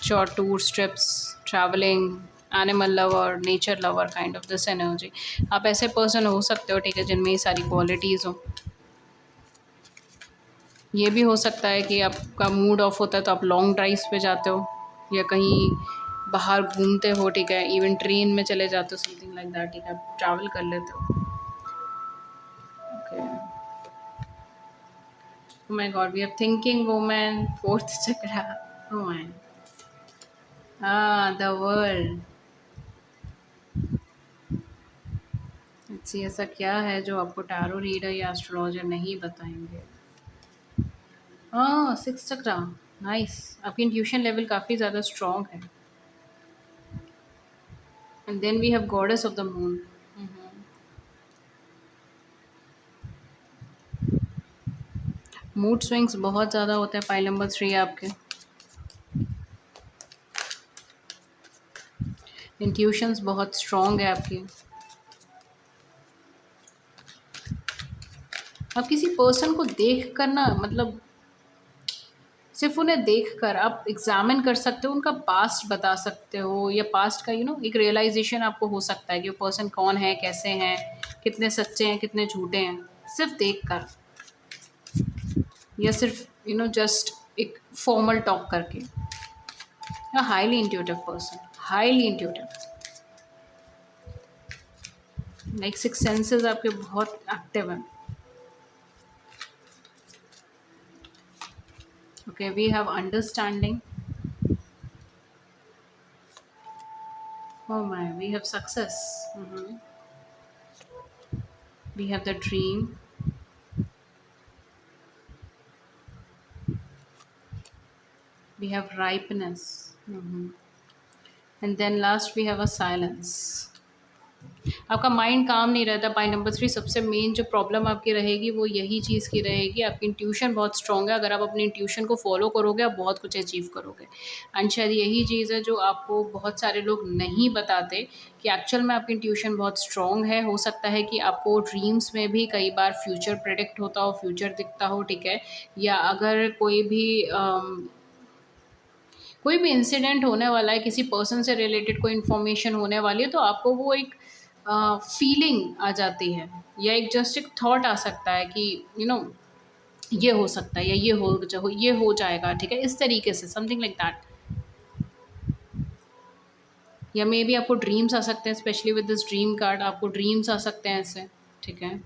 short tours, trips, travelling, animal lover, nature lover, kind of this energy. आप ऐसे पर्सन हो सकते हो, ठीक है, जिनमें ये सारी क्वालिटीज़ हो। ये भी हो सकता है कि आपका मूड ऑफ होता है तो आप लॉन्ग ड्राइव्स पे जाते हो, या कहीं बाहर घूमते हो, ठीक है, इवन ट्रेन में चले जाते हो, समथिंग लाइक दैट, ठीक है, आप ट्रैवल कर लेते हो। Okay, oh my god, we have thinking woman, fourth chakra, oh my, the world। सी ऐसा क्या है जो आपको टैरो रीडर या एस्ट्रोलॉजर नहीं बताएंगे? हाँ, सिक्स चक्रा, नाइस। आपकी इंट्यूशन लेवल काफ़ी ज़्यादा स्ट्रॉन्ग है। And then we have goddess of the moon. Mood swings बहुत ज़्यादा होते हैं पाइल नंबर 3 आपके। इंट्यूशंस बहुत स्ट्रॉन्ग है आपकी। आप किसी पर्सन को देख कर ना, मतलब सिर्फ उन्हें देखकर आप एग्जामिन कर सकते हो, उनका पास्ट बता सकते हो, या पास्ट का एक रियलाइजेशन आपको हो सकता है कि वो पर्सन कौन है, कैसे हैं, कितने सच्चे हैं, कितने झूठे हैं, सिर्फ देखकर, या सिर्फ जस्ट एक फॉर्मल टॉक करके। Highly intuitive person, highly intuitive, like six senses आपके बहुत एक्टिव हैं। Okay, we have understanding, oh my, we have success, we have the dream, we have ripeness, and then last we have a silence। आपका mind काम नहीं रहता पाई number 3। सबसे main जो problem आपकी रहेगी वो यही चीज़ की रहेगी, आपकी इंट्यूशन बहुत स्ट्रॉन्ग है। अगर आप अपनी इंट्यूशन को फॉलो करोगे आप बहुत कुछ अचीव करोगे। एंड शायद यही चीज़ है जो आपको बहुत सारे लोग नहीं बताते, कि एक्चुअल में आपकी इंट्यूशन बहुत स्ट्रॉन्ग है। हो सकता है कि आपको ड्रीम्स में भी कई बार फ्यूचर प्रेडिक्ट होता हो, फ्यूचर दिखता हो, ठीक है, या अगर कोई भी इंसिडेंट होने वाला है, किसी पर्सन से रिलेटेड कोई इन्फॉर्मेशन होने वाली है, तो आपको वो एक फीलिंग आ जाती है, या एक जस्ट एक थॉट आ सकता है कि ये हो सकता है, या ये हो जाएगा, ठीक है, इस तरीके से, समथिंग लाइक दैट। या मे बी आपको ड्रीम्स आ सकते हैं, specially with this dream card आपको ड्रीम्स आ सकते हैं ऐसे, ठीक है।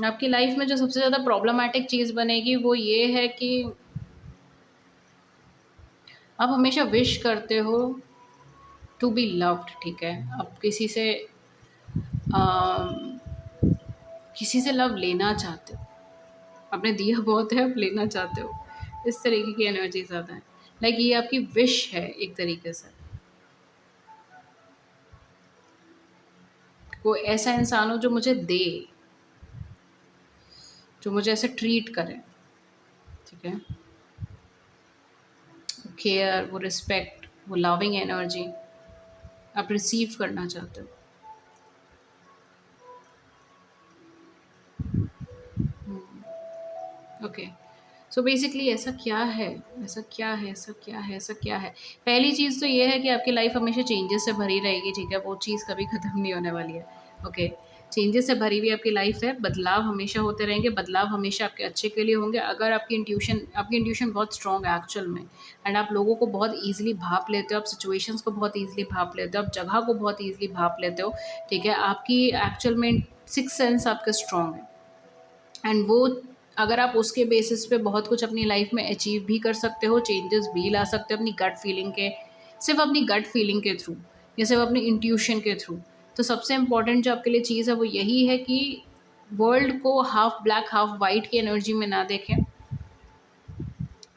आपकी लाइफ में जो सबसे ज़्यादा प्रॉब्लमेटिक चीज़ बनेगी वो ये है कि आप हमेशा विश करते हो टू बी लव्ड, ठीक है। आप अम, किसी से लव लेना चाहते हो, आपने दिया बहुत है, आप लेना चाहते हो, इस तरीके की एनर्जी ज़्यादा है। लाइक ये आपकी विश है एक तरीके से, कोई ऐसा इंसान हो जो मुझे दे, जो मुझे ऐसे ट्रीट करे, ठीक है, केयर, वो रिस्पेक्ट, वो लविंग एनर्जी आप रिसीव करना चाहते हो। ओके, सो बेसिकली ऐसा क्या है, ऐसा क्या है, ऐसा क्या है, ऐसा क्या है? पहली चीज़ तो ये है कि आपकी लाइफ हमेशा चेंजेस से भरी रहेगी, ठीक है, वो चीज़ कभी ख़त्म नहीं होने वाली है। ओके, चेंजेस से भरी हुई आपकी लाइफ है, बदलाव हमेशा होते रहेंगे, बदलाव हमेशा आपके अच्छे के लिए होंगे। अगर आपकी इंट्यूशन बहुत स्ट्रॉन्ग है एक्चुअल में, एंड आप लोगों को बहुत ईजिली भाप लेते हो, आप सिचुएशंस को बहुत ईजिली भाप लेते हो, आप जगह को बहुत ईजिली भाप लेते हो, ठीक है। आपकी एक्चुअल में सिक्स सेंस आपके स्ट्रॉन्ग है, एंड वो अगर आप उसके बेसिस पे बहुत कुछ अपनी लाइफ में अचीव भी कर सकते हो, चेंजेस भी ला सकते हो अपनी गट फीलिंग के, सिर्फ अपनी गट फीलिंग के थ्रू, या सिर्फ अपनी इंट्यूशन के थ्रू। तो सबसे इम्पॉर्टेंट जो आपके लिए चीज़ है वो यही है कि वर्ल्ड को हाफ ब्लैक हाफ वाइट की एनर्जी में ना देखें,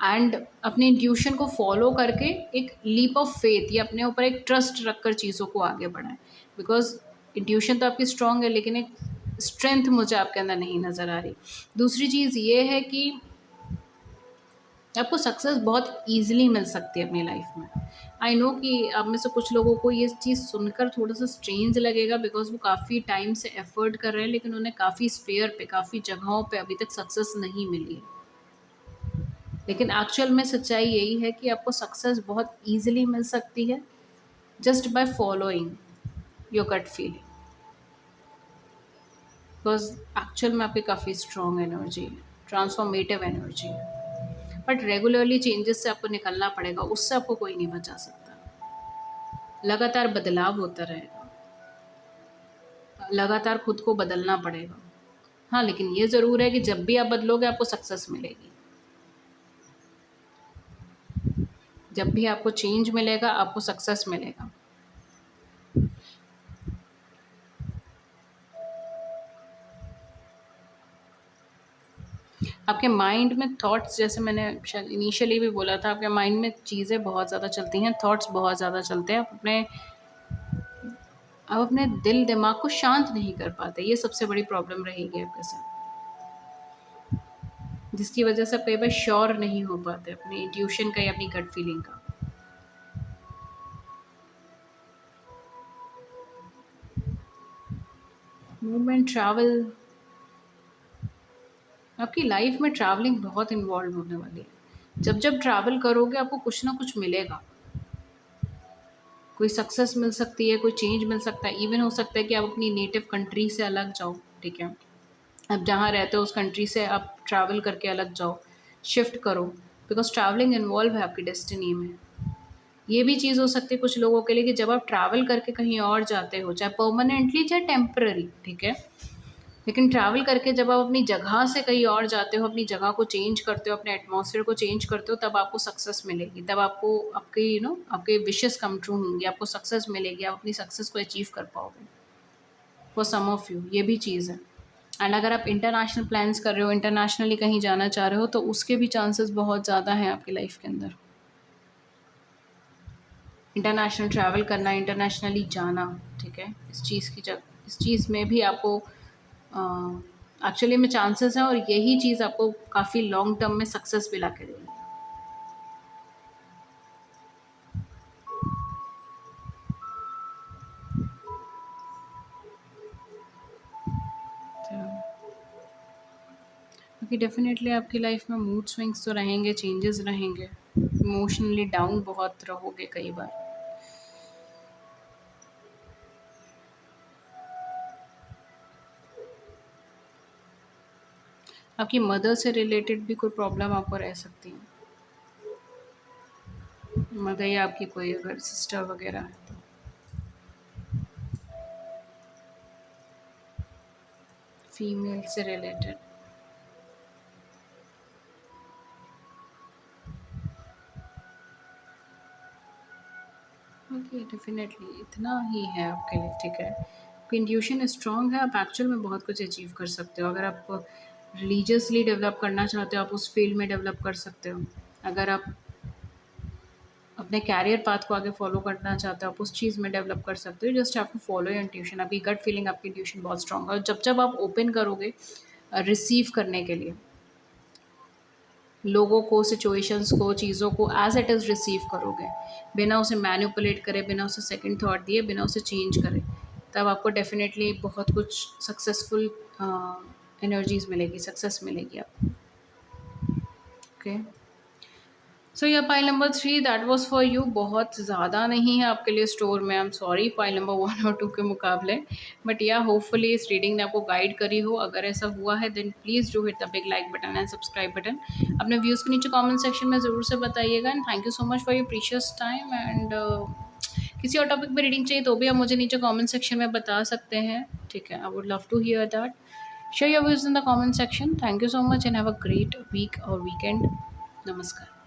एंड अपने इंट्यूशन को फॉलो करके एक लीप ऑफ फेथ या अपने ऊपर एक ट्रस्ट रखकर चीज़ों को आगे बढ़ाएं। बिकॉज इंट्यूशन तो आपकी स्ट्रांग है, लेकिन एक स्ट्रेंथ मुझे आपके अंदर नहीं नज़र आ रही। दूसरी चीज़ ये है कि आपको सक्सेस बहुत ईजिली मिल सकती है अपनी लाइफ में। आई नो कि आप में से कुछ लोगों को ये चीज़ सुनकर थोड़ा सा स्ट्रेंज लगेगा, बिकॉज वो काफ़ी टाइम से एफर्ट कर रहे हैं, लेकिन उन्हें काफ़ी स्फेयर पे, काफ़ी जगहों पे अभी तक सक्सेस नहीं मिली है। लेकिन एक्चुअल में सच्चाई यही है कि आपको सक्सेस बहुत ईजिली मिल सकती है, just by following your gut feeling. Because actual में आपकी काफ़ी स्ट्रॉन्ग एनर्जी है, ट्रांसफॉर्मेटिव एनर्जी है, बट रेगुलरली चेंजेस से आपको निकलना पड़ेगा, उससे आपको कोई नहीं बचा सकता। लगातार बदलाव होता रहेगा, लगातार खुद को बदलना पड़ेगा। हाँ, लेकिन ये ज़रूर है कि जब भी आप बदलोगे आपको सक्सेस मिलेगी। जब भी आपको चेंज मिलेगा आपको सक्सेस मिलेगा। आपके माइंड में थॉट्स, जैसे मैंने शायद इनिशियली भी बोला था, आपके माइंड में चीज़ें बहुत ज़्यादा चलती हैं, थॉट्स बहुत ज़्यादा चलते हैं। आप अपने दिल दिमाग को शांत नहीं कर पाते, ये सबसे बड़ी प्रॉब्लम रहेगी आपके साथ, जिसकी वजह से आप कई बार श्योर नहीं हो पाते अपने इंट्यूशन का या अपनी गट फीलिंग का। मूवमेंट, ट्रैवल, आपकी लाइफ में ट्रैवलिंग बहुत इन्वॉल्व होने वाली है। जब जब ट्रैवल करोगे आपको कुछ ना कुछ मिलेगा। कोई सक्सेस मिल सकती है, कोई चेंज मिल सकता है, इवन हो सकता है कि आप अपनी नेटिव कंट्री से अलग जाओ, ठीक है, आप जहाँ रहते हो उस कंट्री से आप ट्रैवल करके अलग जाओ, शिफ्ट करो, बिकॉज ट्रैवलिंग इन्वॉल्व है आपकी डेस्टिनी में। ये भी चीज़ हो सकती है कुछ लोगों के लिए कि जब आप ट्रैवल करके कहीं और जाते हो, चाहे परमानेंटली चाहे टेम्पररी, ठीक है, लेकिन ट्रैवल करके जब आप अपनी जगह से कहीं और जाते हो, अपनी जगह को चेंज करते हो, अपने एटमॉस्फेयर को चेंज करते हो, तब आपको सक्सेस मिलेगी, तब आपको आपके आपके विशेस कम ट्रू होंगे, आपको सक्सेस मिलेगी, आप अपनी सक्सेस को अचीव कर पाओगे। फॉर सम ऑफ यू ये भी चीज़ है। एंड अगर आप इंटरनेशनल प्लान्स कर रहे हो, इंटरनेशनली कहीं जाना चाह रहे हो, तो उसके भी चांसेस बहुत ज़्यादा हैं आपकी लाइफ के अंदर। इंटरनेशनल ट्रैवल करना, इंटरनेशनली जाना, ठीक है, इस चीज़ में भी आपको एक्चुअली में चांसेस हैं, और यही चीज़ आपको काफ़ी लॉन्ग टर्म में सक्सेस भी ला के देगी। क्योंकि डेफिनेटली आपकी लाइफ में मूड स्विंग्स तो रहेंगे, चेंजेस रहेंगे, इमोशनली डाउन बहुत रहोगे कई बार। आपकी मदर से रिलेटेड भी कोई प्रॉब्लम आपको रह सकती है, मदर या आपकी कोई अगर सिस्टर वगैरह है तो। फीमेल से रिलेटेड, ओके, डेफिनेटली इतना ही है आपके लिए, ठीक है। आपकी इंट्यूशन स्ट्रांग है, आप एक्चुअल में बहुत कुछ अचीव कर सकते हो। अगर आप रिलीजियसली डेवलप करना चाहते हो, आप उस फील्ड में डेवलप कर सकते हो। अगर आप अपने कैरियर पाथ को आगे फॉलो करना चाहते हो, आप उस चीज़ में डेवलप कर सकते हो। जस्ट आपको फॉलो योर इंट्यूशन, आपकी गट फीलिंग, आपकी इंट्यूशन बहुत स्ट्रांग है, और जब जब आप ओपन करोगे रिसीव करने के लिए, लोगों को, सिचुएशंस को, चीज़ों को एज इट इज़ रिसीव करोगे, बिना उसे मैनिपुलेट करे, बिना उसे सेकंड थॉट दिए, बिना उसे चेंज करे, तब आपको डेफिनेटली बहुत कुछ सक्सेसफुल एनर्जीज मिलेगी, सक्सेस मिलेगी आपको। ओके, सो ये pile number 3 that was for you. बहुत ज़्यादा नहीं है आपके लिए स्टोर में, I am sorry, pile number 1 और 2 के मुकाबले, बट या होपफुली इस रीडिंग ने आपको गाइड करी हो। अगर ऐसा हुआ है then please do hit the big like button and subscribe button. अपने व्यूज़ के नीचे कमेंट सेक्शन में ज़रूर से बताइएगा, and thank you so much for your precious time. And किसी और टॉपिक पर रीडिंग चाहिए तो भी आप मुझे नीचे कमेंट सेक्शन में बता सकते हैं, ठीक है, I would love to hear that. Share your views in the comment section. Thank you so much and have a great week और वीकेंड। नमस्कार।